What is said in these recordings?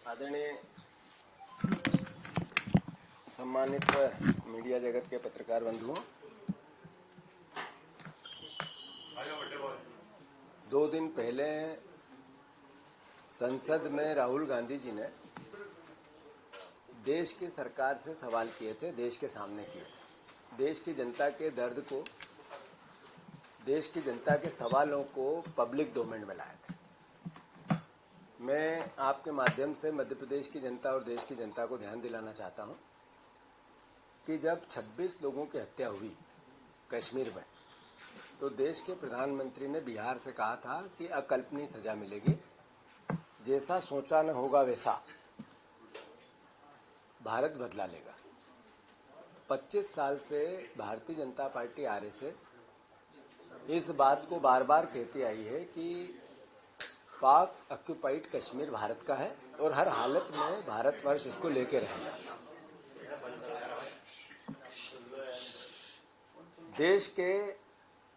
आदरणीय सम्मानित मीडिया जगत के पत्रकार बंधुओं, 2 दिन पहले संसद में राहुल गांधी जी ने देश की सरकार से सवाल किए थे, देश के सामने किए थे। देश की जनता के दर्द को, देश की जनता के सवालों को पब्लिक डोमेन में लाए थे। मैं आपके माध्यम से मध्य प्रदेश की जनता और देश की जनता को ध्यान दिलाना चाहता हूं कि जब 26 लोगों की हत्या हुई कश्मीर में, तो देश के प्रधानमंत्री ने बिहार से कहा था कि अकल्पनीय सजा मिलेगी, जैसा सोचा न होगा वैसा भारत बदला लेगा। 25 साल से भारतीय जनता पार्टी आरएसएस इस बात को बार बार कहती आई है कि पाक ऑक्यूपाइड कश्मीर भारत का है और हर हालत में भारतवर्ष इसको लेके रहेगा। देश के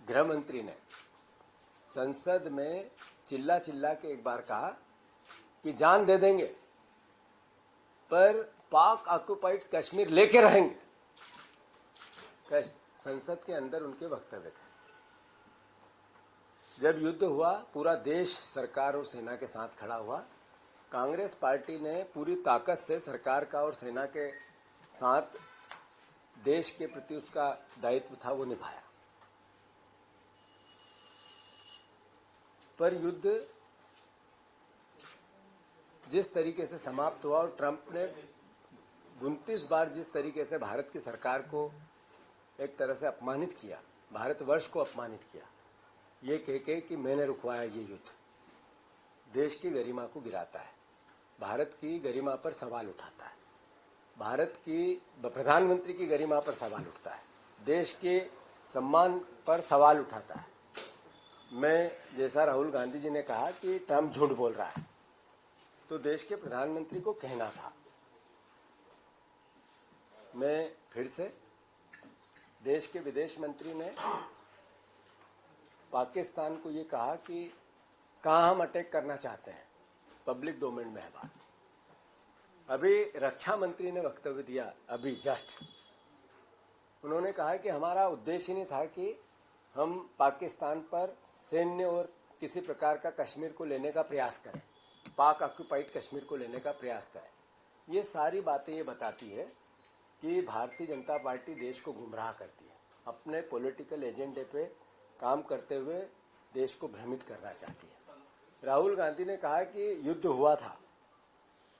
गृह मंत्री ने संसद में चिल्ला चिल्ला के एक बार कहा कि जान दे देंगे पर पाक ऑक्यूपाइड कश्मीर लेके रहेंगे। संसद के अंदर उनके वक्तव्य थे। जब युद्ध हुआ, पूरा देश सरकार और सेना के साथ खड़ा हुआ। कांग्रेस पार्टी ने पूरी ताकत से सरकार का और सेना के साथ देश के प्रति उसका दायित्व था वो निभाया। पर युद्ध जिस तरीके से समाप्त हुआ और ट्रंप ने 29 बार जिस तरीके से भारत की सरकार को एक तरह से अपमानित किया, भारतवर्ष को अपमानित किया, ये कह कि मैंने रुकवाया ये युद्ध, देश की गरिमा को गिराता है, भारत की गरिमा पर सवाल उठाता है, भारत की प्रधानमंत्री की गरिमा पर सवाल उठता है, देश के सम्मान पर सवाल उठाता है। मैं जैसा राहुल गांधी जी ने कहा कि ट्रंप झूठ बोल रहा है, तो देश के प्रधानमंत्री को कहना था। मैं फिर से, देश के विदेश मंत्री ने पाकिस्तान को ये कहा कि कहाँ हम अटैक करना चाहते हैं, पब्लिक डोमेन में है बात। अभी रक्षा मंत्री ने वक्तव्य दिया, अभी जस्ट उन्होंने कहा कि हमारा उद्देश्य नहीं था कि हम पाकिस्तान पर सैन्य और किसी प्रकार का कश्मीर को लेने का प्रयास करें, पाक ऑक्यूपाइड कश्मीर को लेने का प्रयास करें। ये सारी बातें ये बताती है कि भारतीय जनता पार्टी देश को गुमराह करती है, अपने पॉलिटिकल एजेंडे पे काम करते हुए देश को भ्रमित करना चाहती है। राहुल गांधी ने कहा कि युद्ध हुआ था,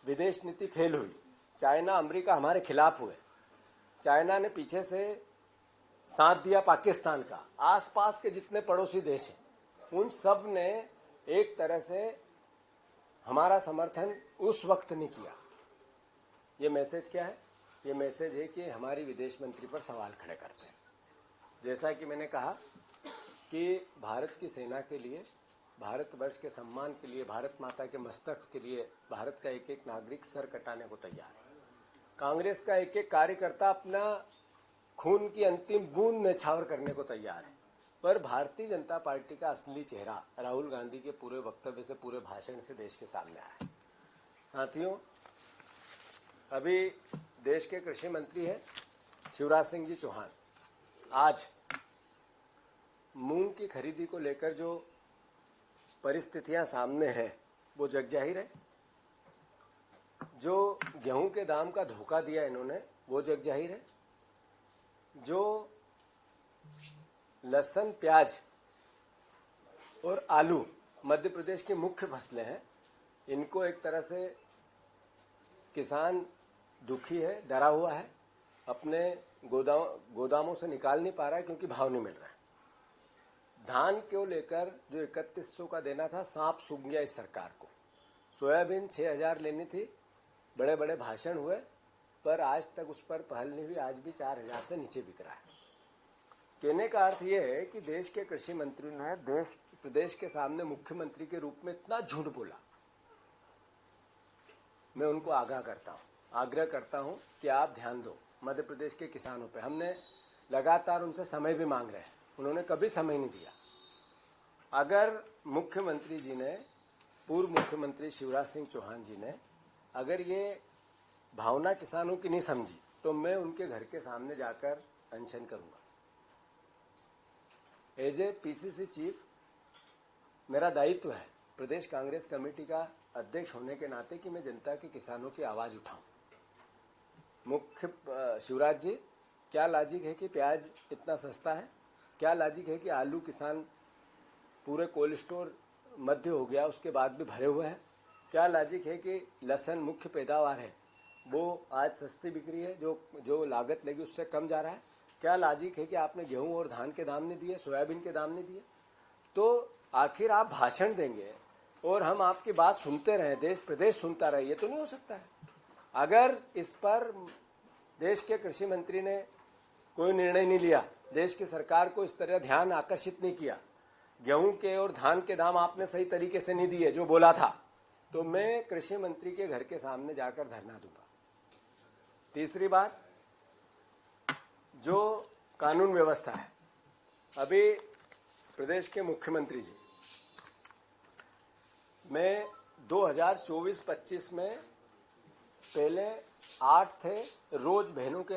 विदेश नीति फेल हुई, चाइना अमेरिका हमारे खिलाफ हुए, चाइना ने पीछे से साथ दिया पाकिस्तान का, आसपास के जितने पड़ोसी देश हैं उन सब ने एक तरह से हमारा समर्थन उस वक्त नहीं किया। ये मैसेज क्या है? ये मैसेज है कि हमारी विदेश मंत्री पर सवाल खड़े करते हैं। जैसा कि मैंने कहा कि भारत की सेना के लिए, भारतवर्ष के सम्मान के लिए, भारत माता के मस्तक के लिए भारत का एक एक नागरिक सर कटाने को तैयार है। कांग्रेस का एक एक कार्यकर्ता अपना खून की अंतिम बूंद न्यौछावर करने को तैयार है। पर भारतीय जनता पार्टी का असली चेहरा राहुल गांधी के पूरे वक्तव्य से, पूरे भाषण से देश के सामने आया है। साथियों, अभी देश के कृषि मंत्री हैं शिवराज सिंह जी चौहान, आज मूंग की खरीदी को लेकर जो परिस्थितियां सामने हैं वो जगजाहिर है। जो गेहूं के दाम का धोखा दिया इन्होंने वो जगजाहिर है। जो लहसुन, प्याज और आलू मध्य प्रदेश की मुख्य फसलें हैं, इनको एक तरह से किसान दुखी है, डरा हुआ है, अपने गोदामों से निकाल नहीं पा रहा है क्योंकि भाव नहीं मिल रहा है। धान को लेकर जो 3100 का देना था, सांप सूंघ गया इस सरकार को। सोयाबीन 6000 लेनी थी, बड़े बड़े भाषण हुए, पर आज तक उस पर पहल नहीं हुई, आज भी 4000 से नीचे बिक रहा है। कहने का अर्थ यह है कि देश के कृषि मंत्री ने प्रदेश के सामने मुख्यमंत्री के रूप में इतना झूठ बोला। मैं उनको आग्रह करता हूं कि आप ध्यान दो मध्य प्रदेश के किसानों पे। हमने लगातार उनसे समय भी मांग रहे हैं, उन्होंने कभी समय नहीं दिया। अगर मुख्यमंत्री जी ने, पूर्व मुख्यमंत्री शिवराज सिंह चौहान जी ने अगर ये भावना किसानों की नहीं समझी तो मैं उनके घर के सामने जाकर अनशन करूंगा। एज ए पीसीसी चीफ मेरा दायित्व है प्रदेश कांग्रेस कमेटी का अध्यक्ष होने के नाते कि मैं जनता के किसानों की आवाज उठाऊं। मुख्य शिवराज जी, क्या लॉजिक है कि प्याज इतना सस्ता है? क्या लॉजिक है कि आलू किसान पूरे कोल्ड स्टोर मध्य हो गया उसके बाद भी भरे हुए हैं? क्या लॉजिक है कि लहसुन मुख्य पैदावार है वो आज सस्ती बिक रही है, जो लागत लगी उससे कम जा रहा है? क्या लॉजिक है कि आपने गेहूं और धान के दाम नहीं दिए, सोयाबीन के दाम नहीं दिए? तो आखिर आप भाषण देंगे और हम आपकी बात सुनते रहें, देश प्रदेश सुनता रहे, ये तो नहीं हो सकता है। अगर इस पर देश के कृषि मंत्री ने कोई निर्णय नहीं लिया, देश की सरकार को इस तरह ध्यान आकर्षित नहीं किया, गेहूं के और धान के दाम आपने सही तरीके से नहीं दिए जो बोला था, तो मैं कृषि मंत्री के घर के सामने जाकर धरना दूंगा। तीसरी बात, जो कानून व्यवस्था है, अभी प्रदेश के मुख्यमंत्री जी, मैं 2024-25 में पहले 8 थे रोज बहनों के